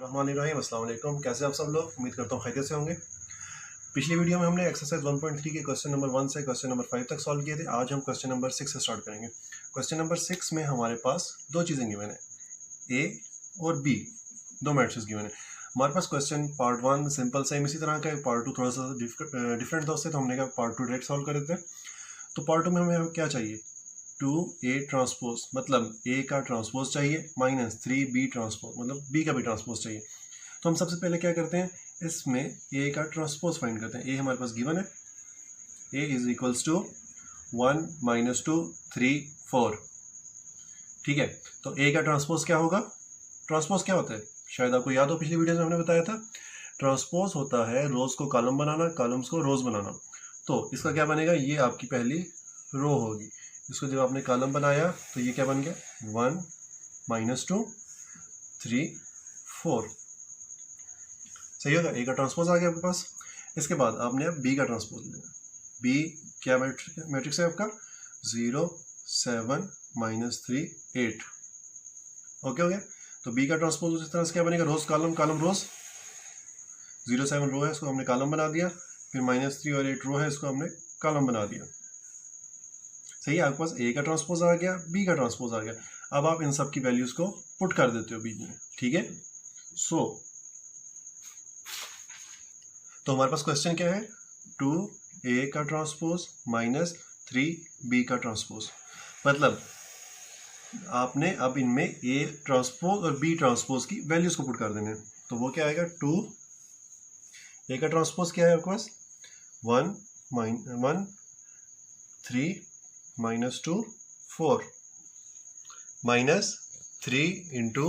रहमानिर्रहीम। अस्सलाम वालेकुम। कैसे आप सब लोग? उम्मीद करता हूँ खैरियत से होंगे। पिछली वीडियो में हमने एक्सरसाइज 1.3 के क्वेश्चन नंबर 1 से क्वेश्चन नंबर 5 तक सॉल्व किए थे। आज हम क्वेश्चन नंबर 6 से स्टार्ट करेंगे। क्वेश्चन नंबर 6 में हमारे पास दो चीज़ें गिवन है, ए और बी, दो मैट्रिक्स गिवन है। हमारे पास क्वेश्चन पार्ट 1 सिंपल सेम इसी तरह का है, पार्ट 2 थोड़ा सा डिफरेंट था उससे, तो हमने कहा पार्ट 2 डायरेक्ट सॉल्व कर देते हैं। तो पार्ट 2 में हमें क्या चाहिए, 2a ट्रांसपोज, मतलब a का ट्रांसपोज चाहिए, माइनस 3b ट्रांसपोज, मतलब b का भी ट्रांसपोज चाहिए। तो हम सबसे पहले क्या करते हैं, इसमें a का ट्रांसपोज फाइंड करते हैं। a हमारे पास गिवन है, a इज इक्वल्स टू 1 - 2 3 4। ठीक है, तो a का ट्रांसपोज क्या होगा? ट्रांसपोज क्या होता है, शायद आपको याद हो, पिछली वीडियो में हमने बताया था। ट्रांसपोज होता है रोज को कॉलम बनाना, कॉलम्स को रोज बनाना। तो इसका क्या बनेगा, ये आपकी पहली रो होगी। इसको जब आपने कॉलम बनाया तो ये क्या बन गया, 1 - 2 3 4। सही होगा, ए का ट्रांसपोज आ गया आपके पास। इसके बाद आपने अब बी का ट्रांसपोज लेना। बी क्या मैट्रिक्स है आपका, 0 7 - 3 8। ओके हो गया। तो बी का ट्रांसपोज इस तरह से क्या बनेगा, रोज कॉलम, कॉलम रोज। 0 7 रो है, इसको हमने कॉलम बना दिया, फिर -3 और 8 रो है, इसको हमने कॉलम बना दिया। सही है, आपके पास ए का ट्रांसपोज आ गया, बी का ट्रांसपोज आ गया। अब आप इन सब की वैल्यूज को पुट कर देते हो बीच में। ठीक है, तो हमारे पास क्वेश्चन क्या है, 2a का ट्रांसपोज माइनस 3b का ट्रांसपोज। मतलब आपने अब इनमें a ट्रांसपोज और b ट्रांसपोज की वैल्यूज को पुट कर देने। तो वो क्या आएगा, 2a का ट्रांसपोज क्या है आपके पास, 1 3 - 2 4 माइनस 3 इंटू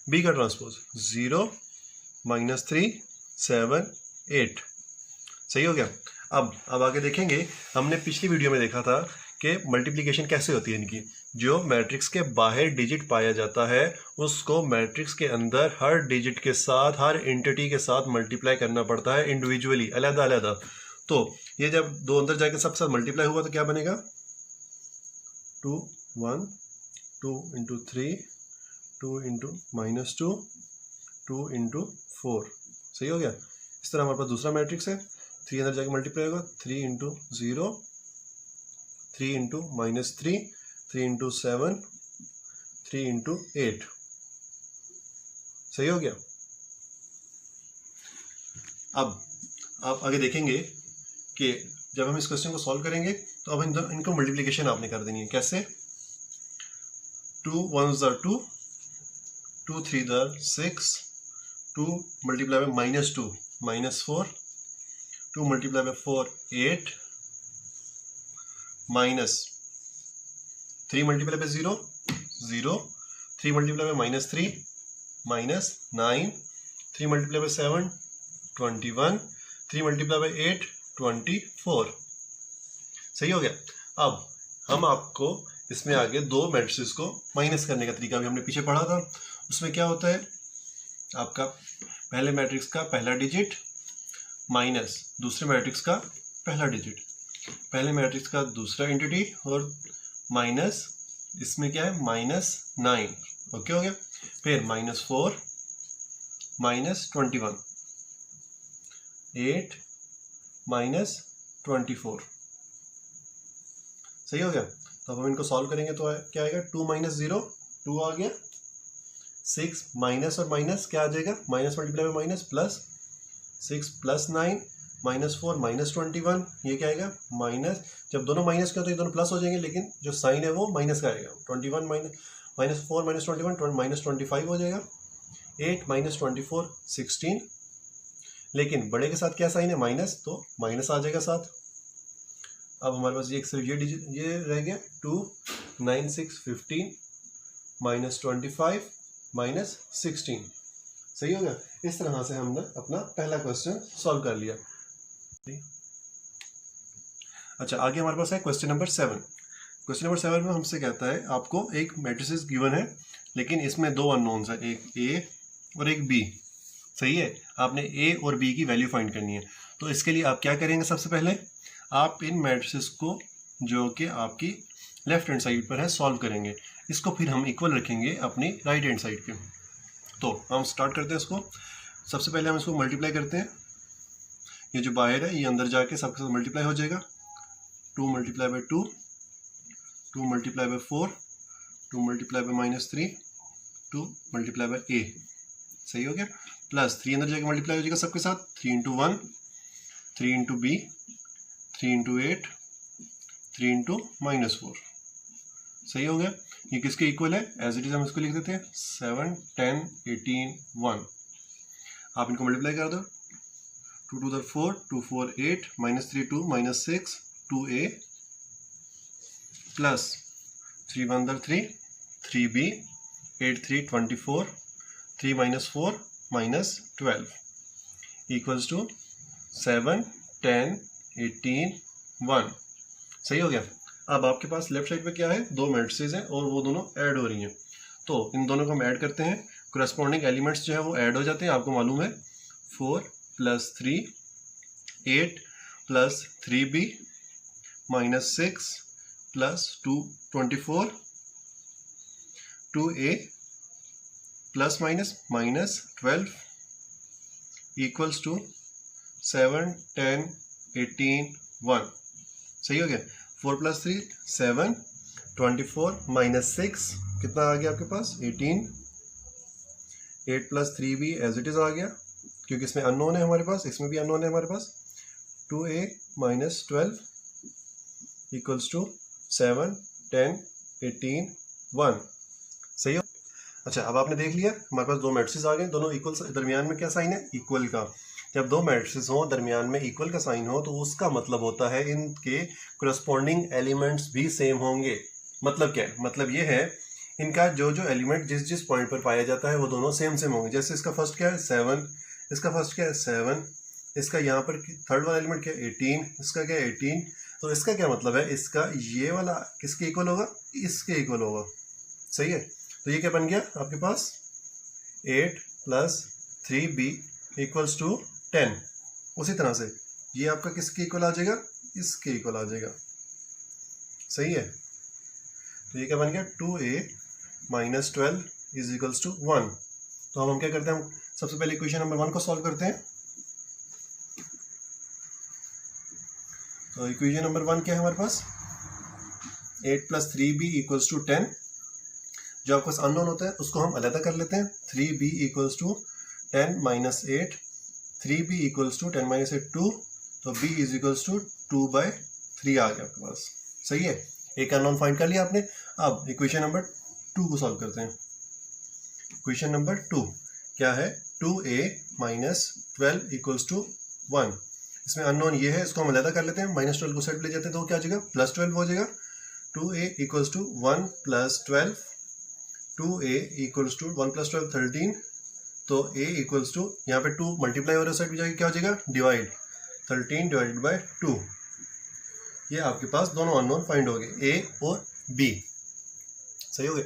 बी का ट्रांसपोज 0 - 3 7 8। सही हो गया। अब आगे देखेंगे, हमने पिछली वीडियो में देखा था कि मल्टीप्लिकेशन कैसे होती है इनकी। जो मैट्रिक्स के बाहर डिजिट पाया जाता है उसको मैट्रिक्स के अंदर हर डिजिट के साथ, हर एंटिटी के साथ मल्टीप्लाई करना पड़ता है इंडिविजुअली, अलग अलग। तो ये जब दो अंदर जाके सबके साथ मल्टीप्लाई हुआ तो क्या बनेगा, 2 1 2 × 3 2 × -2 2 × 4। सही हो गया। इस तरह हमारे पास दूसरा मैट्रिक्स है, 3 अंदर जाके मल्टीप्लाई होगा, 3 × 0 3 × -3 3 × 7 3 × 8। सही हो गया। अब आप आगे देखेंगे कि जब हम इस क्वेश्चन को सॉल्व करेंगे तो अब इनको मल्टीप्लिकेशन आपने कर देनी है। कैसे, 2 1s are 2 2 3s are 6 2 multiply by -2 -4 2 multiply by 4 8 minus 3 multiply by 0 0 3 multiply by -3 -9 3 multiply by 7 21 3 multiply by 8 24। सही हो गया। अब हम आपको इसमें आगे दो मैट्रिक्स को माइनस करने का तरीका भी हमने पीछे पढ़ा था। उसमें क्या होता है, आपका पहले मैट्रिक्स का पहला डिजिट माइनस दूसरे मैट्रिक्स का पहला डिजिट, पहले मैट्रिक्स का दूसरा एंटिटी और माइनस इसमें क्या है, -9। ओके हो गया। फिर -4 -21 8 -24। सही हो गया। तो अब हम इनको सॉल्व करेंगे तो क्या आएगा, 2 - 0 2 आ गया, 6 माइनस और माइनस क्या आ जाएगा, minus multiply by minus plus 6 + 9 -4 -21। ये क्या आएगा, माइनस, जब दोनों माइनस का तो ये दोनों प्लस हो जाएंगे, लेकिन जो साइन है वो माइनस का आएगा। 21 -4 -21 -25 हो जाएगा। 8 -24 16, लेकिन बड़े के साथ क्या साइन है, माइनस, तो माइनस आ जाएगा साथ। अब हमारे पास ये सिर्फ ये डिजिट ये रह गया, 2 9 6 15 -25 -16। सही हो गया। इस तरह से हमने अपना पहला क्वेश्चन सॉल्व कर लिया। अच्छा, आगे हमारे पास है क्वेश्चन नंबर 7। क्वेश्चन नंबर 7 में हमसे कहता है, आपको एक मैट्रिसेस गिवन है लेकिन इसमें दो अननोन्स है, एक ए और एक बी। सही है, आपने ए और बी की वैल्यू फाइंड करनी है। तो इसके लिए आप क्या करेंगे, सबसे पहले आप इन मैट्रिसेस को जो कि आपकी लेफ्ट हैंड साइड पर है सॉल्व करेंगे। इसको फिर हम इक्वल रखेंगे अपनी राइट हैंड साइड पे। तो हम स्टार्ट करते हैं इसको। सबसे पहले हम इसको मल्टीप्लाई करते हैं। ये जो बाहर है ये अंदर जाके सबके साथ मल्टीप्लाई हो जाएगा। 2 multiply by 2, 2 multiply by 4, 2 multiply by -3, 2 multiply by a, सही हो गया। प्लस 3 अंदर जाके मल्टीप्लाई हो जाएगा सबके साथ। 3 into 1, 3 into b, 3 into 8, 3 into -4, सही हो गया। ये किसके इक्वल है? एज इट इज हम इसको लिख देते हैं 7, 10, 18, 1। आप इनको मल्टीप्लाई कर दो। 2 2 4, 2 4 8, -3 2, -6 2a, plus 3 1 3, 3b, 8 3 24, 3 -4 -12 equals to 7, 10, 18, 1, सही हो गया। अब आपके पास लेफ्ट साइड पे क्या है? 2 मैट्रिसेस हैं और वो दोनों ऐड हो रही हैं। तो इन दोनों को हम ऐड करते हैं। करस्पॉन्डिंग एलिमेंट्स जो है वो ऐड हो जाते हैं, आपको मालूम है। 4 + 3, 8 + 3b, -6 + 2 24, 2a + -12 इक्वल्स टू 7, 10, 18, 1, सही हो गया। 4 + 3 7, 24 -6 कितना आ गया आपके पास? 18, 8 + 3b एज इट इज आ गया क्योंकि इसमें अननोन है हमारे पास, इसमें भी अननोन है हमारे पास। 2a -12 इक्वल्स टू 7, 10, 18, 1, सही हो। अच्छा, अब आपने देख लिया हमारे पास 2 मैट्रिसेस आ गए, दोनों इक्वल। दरमियान में क्या साइन है? इक्वल का। जब 2 मैट्रिसेस हो दरमियान में इक्वल का साइन हो तो उसका मतलब होता है इनके करस्पॉन्डिंग एलिमेंट्स भी सेम होंगे। मतलब क्या है? मतलब ये है इनका जो जो एलिमेंट जिस जिस पॉइंट पर पाया जाता है वो दोनों सेम सेम होंगे। जैसे इसका फर्स्ट क्या है? 7, इसका फर्स्ट क्या है? 7, इसका यहाँ पर थर्ड वाला एलिमेंट क्या है? 18, इसका क्या है? 18। तो इसका क्या मतलब है? इसका ये वाला किसके इक्वल होगा? इसके इक्वल होगा, सही है। तो ये क्या बन गया आपके पास? 8 + 3b इक्वल्स टू 10। उसी तरह से ये आपका किसके इक्वल आ जाएगा? इसके इक्वल आ जाएगा, सही है। तो ये क्या बन गया? 2a -12 is equals to 1। तो अब हम क्या करते हैं? हम सबसे पहले इक्वेशन नंबर 1 को सॉल्व करते हैं। तो इक्वेशन नंबर 1 क्या है हमारे पास? 8 + 3b इक्वल्स टू 10। जो आपके पास अननोन होता है उसको हम अलग कर लेते हैं। 3b equals to 10 - 8, 3b equals to 10 - 8 2, तो b इज इक्वल्स टू 2/3 आ गया आपके पास, सही है। एक अननोन फाइंड कर लिया आपने। अब इक्वेशन नंबर 2 को सॉल्व करते हैं। इक्वेशन नंबर 2 क्या है? 2a -12 equals to 1। इसमें अननोन ये है, इसको हम अलग कर लेते हैं। -12 को साइड ले जाते हैं तो क्या आ जाएगा? +12 हो जाएगा। 2a equals to 1 + 12, 2a equals to 1 + 12 13। तो a इक्वल्स टू यहाँ पे 2 मल्टीप्लाई हो रहा है, साइड में जाके क्या हो जाएगा? डिवाइड। 13 / 2। ये आपके पास दोनों अननोन फाइंड हो गए, a और b, सही हो गए।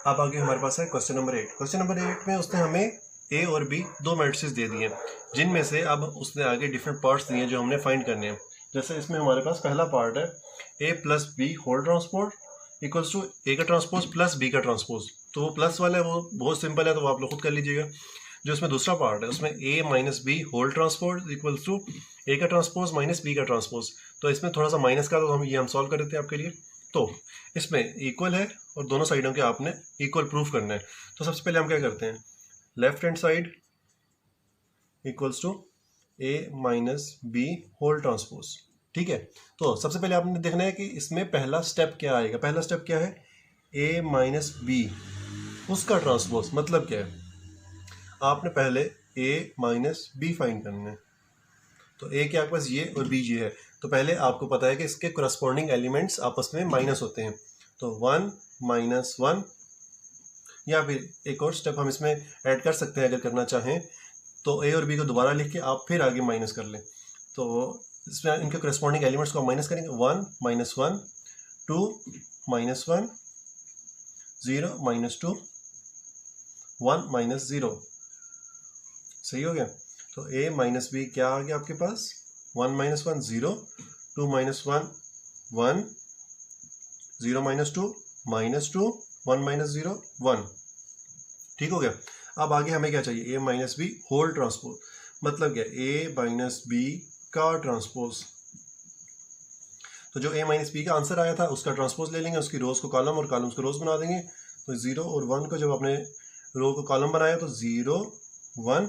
अब आगे हमारे पास है क्वेश्चन नंबर 8। क्वेश्चन नंबर 8 में उसने हमें a और b 2 मैट्रिसेस दे दिए, जिनमें से अब उसने आगे डिफरेंट पार्ट्स दिए जो हमने फाइंड करने हैं। जैसे इसमें हमारे पास पहला पार्ट है a + b whole transpose equals to a का ट्रांसपोज प्लस b का ट्रांसपोज। तो वो प्लस वाला है, वो बहुत सिंपल है, तो वो आप लोग खुद कर लीजिएगा। जो इसमें दूसरा पार्ट है उसमें a - b whole transpose equals to a का ट्रांसपोज - b का ट्रांसपोज। तो इसमें थोड़ा सा माइनस का, तो हम सॉल्व कर देते हैं आपके लिए। तो इसमें इक्वल है और दोनों साइडों के आपने इक्वल प्रूफ करना है। तो सबसे पहले हम क्या करते हैं? Left hand side equals to a - b whole transpose, ठीक है। तो सबसे पहले आपने देखना है कि इसमें पहला स्टेप क्या आएगा। पहला स्टेप क्या है? a - b उसका ट्रांसपोज। मतलब क्या है? आपने पहले a - b फाइंड करना है। तो a क्या आपके पास? ये और b ये है। तो पहले आपको पता है कि इसके करस्पॉन्डिंग एलिमेंट्स आपस में माइनस होते हैं। तो 1 - 1, या फिर एक और स्टेप हम इसमें ऐड कर सकते हैं अगर करना चाहें। तो a और b को दोबारा लिख के आप फिर आगे माइनस कर लें। तो इसमें इनके करस्पॉन्डिंग एलिमेंट्स को हम माइनस करेंगे। 1 - 1, 2 - 1, 0 - 2, 1 - 0, सही हो गया। तो a - b क्या आ गया आपके पास? 1 - 1 0, 2 - 1 1, 0 - 2 -2, 1 - 0 1, ठीक हो गया। अब आगे हमें क्या चाहिए, ए माइनस बी होल ट्रांसपोज, मतलब क्या, ए माइनस बी का ट्रांसपोज। तो जो ए माइनस बी का आंसर आया था उसका ट्रांसपोज ले लेंगे, उसकी रोज को कॉलम और कॉलम्स को रोज बना देंगे। तो 0 और 1 को जब आपने रो को कॉलम बनाया तो 0 1,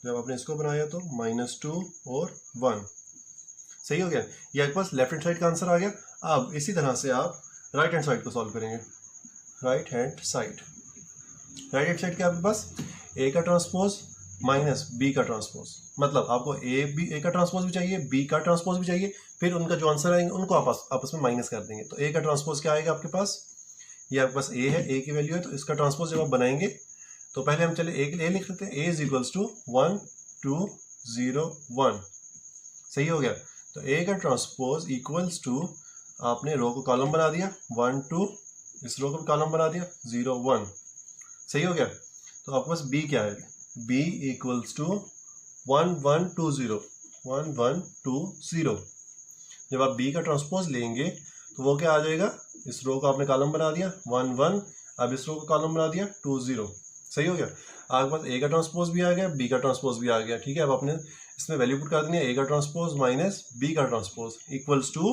जब आपने इसको बनाया तो -2 और 1। सही हो गया, ये आपके पास लेफ्ट हैंड साइड का आंसर आ गया। अब इसी तरह से आप राइट हैंड साइड को सॉल्व करेंगे। राइट हैंड साइड क्या आपके पास, ए का ट्रांसपोज माइनस बी का ट्रांसपोज, मतलब आपको ए का ट्रांसपोज भी चाहिए, बी का ट्रांसपोज भी चाहिए, फिर उनका जो आंसर आएंगे उनको आपस में माइनस कर देंगे। तो ए का ट्रांसपोज क्या आएगा आपके पास, ये आपके पास ए है, ए की वैल्यू है, तो इसका ट्रांसपोज जब आप बनाएंगे तो पहले हम चले ए लिख लेते हैं, ए इज इक्वल्स टू 1 2 0 1। सही हो गया, तो ए का ट्रांसपोज इक्वल्स टू, आपने रो को कॉलम बना दिया 1 2, इस रो को कॉलम बना दिया 0 1। सही हो गया, तो आपके पास बी क्या है, बी इक्वल्स टू 1 1 2 0 1 1 2 0। जब आप बी का ट्रांसपोज लेंगे तो वो क्या आ जाएगा, इस रो को आपने कॉलम बना दिया 1 1, अब इस रो को कॉलम बना दिया 2 0। सही हो गया, आपके पास ए का ट्रांसपोज भी आ गया, बी का ट्रांसपोज भी आ गया। ठीक है, अब आपने इसमें वैल्यू पुट कर देनी है, ए का ट्रांसपोज माइनस बी का transpose equals to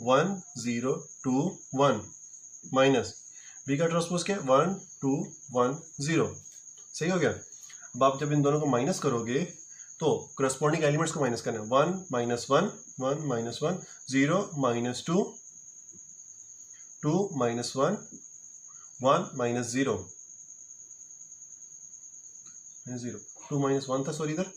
1 0 2 1 minus B का ट्रांसपोज क्या है 1 2 1 0। सही हो गया, अब आप जब इन दोनों को माइनस करोगे तो करस्पॉन्डिंग एलिमेंट्स को माइनस करना है, 1 -1 1 -1 0 -2 2 -1 1 -0 0 2 -1 था, सॉरी इधर।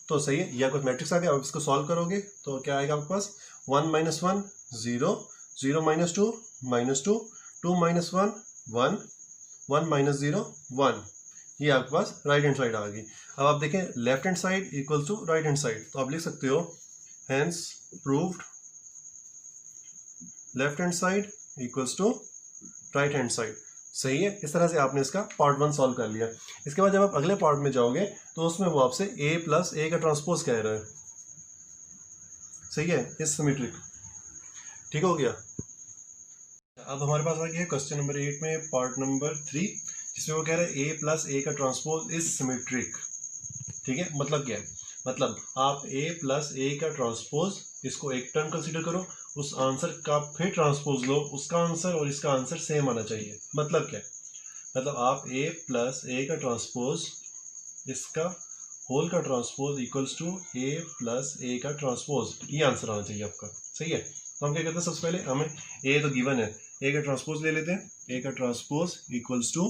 तो सही है, यह कुछ मैट्रिक्स आ गया। अब इसको सॉल्व करोगे तो क्या आएगा आपके पास, 1 -1 0 0 -2 -2 2 -1 1 1 -0 1। ये आपके पास राइट हैंड साइड आ गई। अब आप देखें left hand side equal to right hand side, तो आप लिख सकते हो hence proved left hand side equals to right hand side. सही है, इस तरह से आपने इसका पार्ट 1 सॉल्व कर लिया। इसके बाद जब आप अगले पार्ट में जाओगे तो उसमें वो आपसे a प्लस ए का ट्रांसपोज कह रहा है। सही है, इस सिमेट्रिक। ठीक हो गया, अब हमारे पास आ गया क्वेश्चन नंबर 8 में पार्ट नंबर 3, जिसमें वो कह रहे हैं a प्लस ए का ट्रांसपोज इज सिमेट्रिक। ठीक है, मतलब क्या है, मतलब आप a प्लस ए का ट्रांसपोज, इसको एक टर्म कंसीडर करो, उस आंसर का फिर ट्रांसपोज लो, उसका आंसर और इसका आंसर सेम आना चाहिए। मतलब क्या, मतलब आप a प्लस ए का ट्रांसपोज, इसका होल का transpose equals to a plus A का ट्रांसपोज, ये आंसर आना चाहिए आपका। सही है, तो हम क्या करते हैं, सबसे पहले हमें a तो गिवन है, a का ट्रांसपोज ले लेते हैं। a का ट्रांसपोज इक्वल्स टू,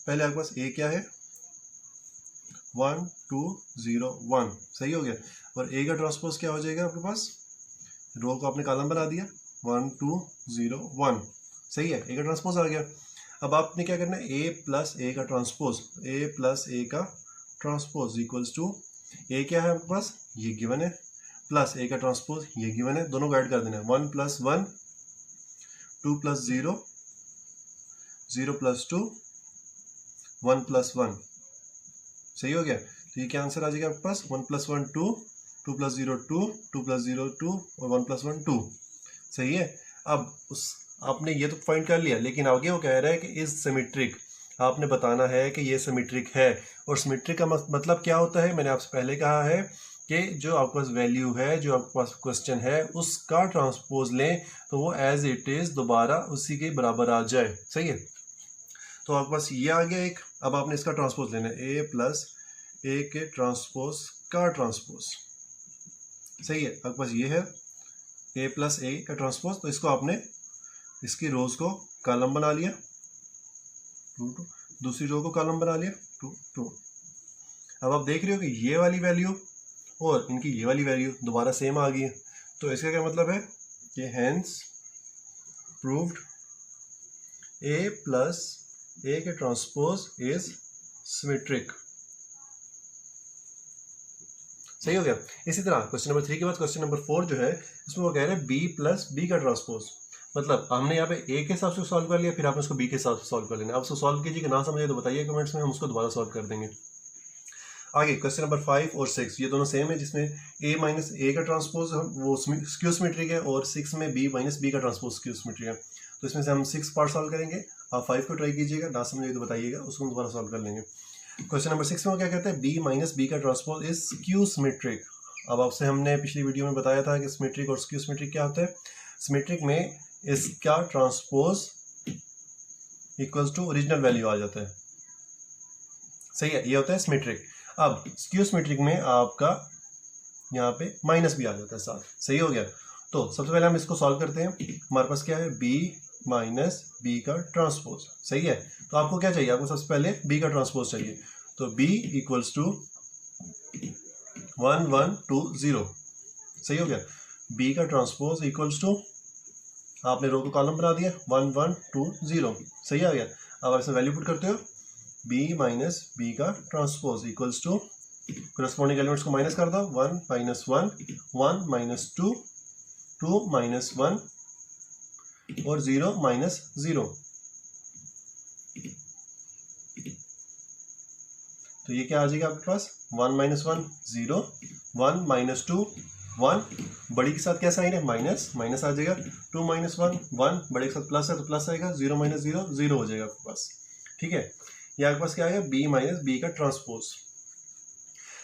पहले आपके पास a क्या है 1 2 0 1। सही हो गया, और a का ट्रांसपोज क्या हो जाएगा आपके पास, रो को आपने कॉलम बना दिया 1 2 0 1। सही है, a का ट्रांसपोज आ गया। अब आपने क्या करना है, a प्लस ए का ट्रांसपोज, a प्लस ए का ट्रांसपोज इक्वल्स टू, a क्या है आपके पास, ये गिवन है, प्लस ए का ट्रांसपोज ये गिवन है, दोनों को ऐड कर देना है, 1 + 1 2 + 0 0 + 2 1 + 1। सही हो गया, तो ये क्या आंसर आ जाएगा आपके पास, 1 + 1 2 2 + 0 2 2 + 0 2 और 1 + 1 2। सही है, अब उस आपने ये तो फाइंड कर लिया, लेकिन आगे वो कह रहा है कि इज सिमेट्रिक, आपने बताना है कि ये सिमेट्रिक है। और सिमेट्रिक का मतलब क्या होता है, मैंने आपसे पहले कहा है कि जो आपके पास वैल्यू है, जो आपके पास क्वेश्चन है, उसका ट्रांसपोज लें तो वो एज इट इज दोबारा उसी के बराबर आ जाए। सही है, तो आपके पास ये आ गया एक। अब आपने इसका ट्रांसपोज लेना है, a प्लस ए के ट्रांसपोज का ट्रांसपोज। सही है, आपके पास ये है a प्लस ए का ट्रांसपोज, तो इसको आपने इसकी रोज को कॉलम बना लिया 2 2, दूसरी रो को कॉलम बना लिया 2 2। अब आप देख रहे हो कि ये वाली वैल्यू और इनकी ये वाली वैल्यू दोबारा सेम आ गई है, तो इसका क्या मतलब है कि हेंस प्रूव्ड a प्लस ए के ट्रांसपोज इज सिमेट्रिक। सही हो गया। इसी तरह क्वेश्चन नंबर 3 के बाद क्वेश्चन नंबर 4 जो है, इसमें वो कह रहे हैं b प्लस बी का ट्रांसपोज, मतलब हमने यहाँ पे a के हिसाब से सॉल्व कर लिया, फिर आपने उसको b के हिसाब से सॉल्व कर लेना। आप उसको सॉल्व कीजिए, ना समझे तो बताइए कमेंट्स में, हम उसको दोबारा सॉल्व कर देंगे। आगे क्वेश्चन नंबर 5 और 6 ये दोनों सेम है, जिसमें a माइनस ए का ट्रांसपोज वो स्क्यू सिमेट्रिक है और 6 में b माइनस बी का ट्रांसपोज स्क्यू सिमेट्रिक है। तो इसमें से हम 6 पार्ट सॉल्व करेंगे। आप 5 को ट्राई कीजिएगा, ना समझ तो बताइएगा, उसको हम दोबारा सॉल्व कर लेंगे। क्वेश्चन नंबर 6 में वो क्या कहते हैं, बी माइनस बी का ट्रांसपोज इज स्क्यू सिमेट्रिक। अब आपसे हमने पिछली वीडियो में बताया था कि सिमेट्रिक और स्क्यू सिमेट्रिक क्या होता है। सिमेट्रिक में इसका transpose equals to original value आ जाता है, सही है, ये होता है सिमेट्रिक। अब स्क्यू सिमेट्रिक में आपका यहाँ पे माइनस भी आ जाता है साथ, सही हो गया। तो सबसे पहले हम इसको सॉल्व करते हैं। हमारे पास क्या है, b माइनस बी का ट्रांसपोज, सही है। तो आपको क्या चाहिए, आपको सबसे पहले b का ट्रांसपोज चाहिए। तो b इक्वल्स टू 1 1 2 0, सही हो गया। b का ट्रांसपोज इक्वल्स टू, आपने रो को कॉलम बना दिया, 1 1 2 0, सही आ गया। अब आप इसमें वैल्यू पुट करते हो, b माइनस बी का transpose equals to, corresponding elements को माइनस कर दो, 1 माइनस 1 1 माइनस 2 2 माइनस 1 और 0 माइनस 0। तो ये क्या आ जाएगा आपके पास, 1 माइनस 1 0, 1 माइनस 2 1, बड़ी के साथ क्या साइन है, माइनस, माइनस आ जाएगा, 2 माइनस 1 1, बड़े के साथ प्लस है तो प्लस आएगा, 0 माइनस 0 0 हो जाएगा आपके पास, ठीक है। ये आपके पास क्या आएगा, b माइनस बी का ट्रांसपोज।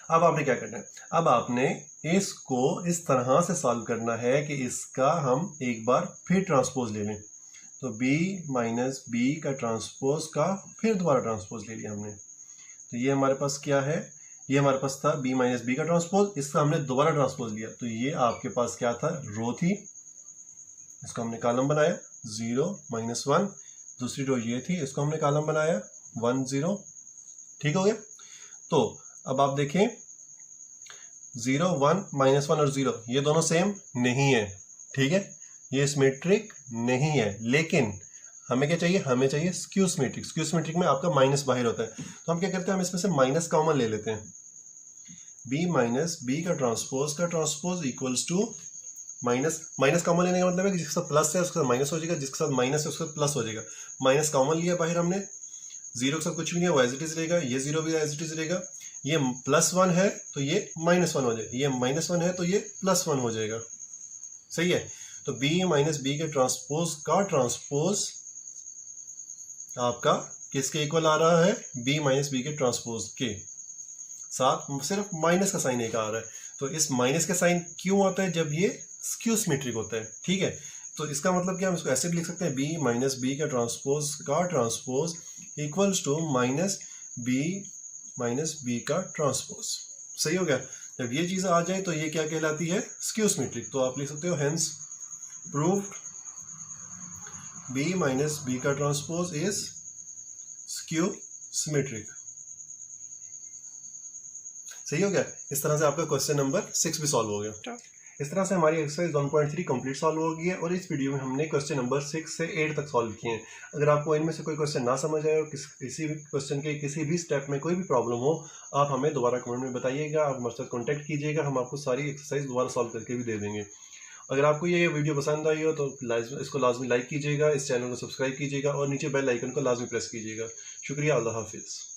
अब आपने क्या करना है, अब आपने इसको इस तरह से सॉल्व करना है कि इसका हम एक बार फिर ट्रांसपोज ले लें। तो b माइनस बी का ट्रांसपोज का फिर दोबारा ट्रांसपोज ले लिया हमने। तो ये हमारे पास क्या है, ये हमारे पास था b माइनस बी का ट्रांसपोज, इसका हमने दोबारा ट्रांसपोज लिया। तो ये आपके पास क्या था, रो थी, इसको हमने कॉलम बनाया 0 माइनस 1, दूसरी रो ये थी, इसको हमने कॉलम बनाया 1 0, ठीक हो गया। तो अब आप देखें 0 1 माइनस 1 और 0 ये दोनों सेम नहीं है, ठीक है, ये सिमेट्रिक नहीं है। लेकिन हमें क्या चाहिए, हमें चाहिए स्क्यू सिमेट्रिक। स्क्यू सिमेट्रिक में आपका माइनस बाहर होता है, तो हम क्या करते हैं, हम इसमें से माइनस कॉमन ले लेते हैं। b माइनस बी का transpose equals to, minus minus common लेने का मतलब है कि जिसके साथ प्लस है उसके साथ माइनस हो जाएगा, जिसके साथ माइनस है उसके साथ प्लस हो जाएगा। माइनस कॉमन लिया बाहर हमने, 0 के साथ कुछ भी नहीं है, वो एज इट इज रहेगा, ये 0 भी एज इट इज रहेगा। ये +1 है तो ये -1 हो जाएगा, ये -1 है तो ये +1 हो जाएगा, सही है। तो b माइनस बी के ट्रांसपोज का ट्रांसपोज आपका किसके इक्वल आ रहा है, b माइनस बी के ट्रांसपोज के साथ सिर्फ माइनस का साइन एक आ रहा है। तो इस माइनस का साइन क्यों आता है, जब ये स्क्यू सिमेट्रिक होता है, ठीक है। तो इसका मतलब क्या, हम इसको ऐसे भी लिख सकते हैं, b माइनस बी का transpose equals to minus B का ट्रांसपोज, सही हो गया। जब ये चीज आ जाए तो ये क्या कहलाती है, स्क्यू सिमेट्रिक। तो आप लिख सकते हो hence proved b minus B का ट्रांसपोज इज स्क्यू सिमेट्रिक, सही हो गया। इस तरह से आपका क्वेश्चन नंबर 6 भी सॉल्व हो गया। इस तरह से हमारी एक्सरसाइज 1.3 कंप्लीट सॉल्व हो गई है और इस वीडियो में हमने क्वेश्चन नंबर 6 से 8 तक सॉल्व किए हैं। अगर आपको इनमें से कोई क्वेश्चन ना समझ आए और किसी भी क्वेश्चन के किसी भी स्टेप में कोई भी प्रॉब्लम हो, आप हमें दोबारा कमेंट में बताइएगा, आप हमारे साथ कॉन्टैक्ट कीजिएगा, हम आपको सारी एक्सरसाइज दोबारा सॉल्व करके भी दे देंगे। अगर आपको ये वीडियो पसंद आई हो तो इसको लाजमी लाइक कीजिएगा, इस चैनल को सब्सक्राइब कीजिएगा और नीचे बेल आइकन को लाजमी प्रेस कीजिएगा। शुक्रिया, अल्लाह हाफिज़।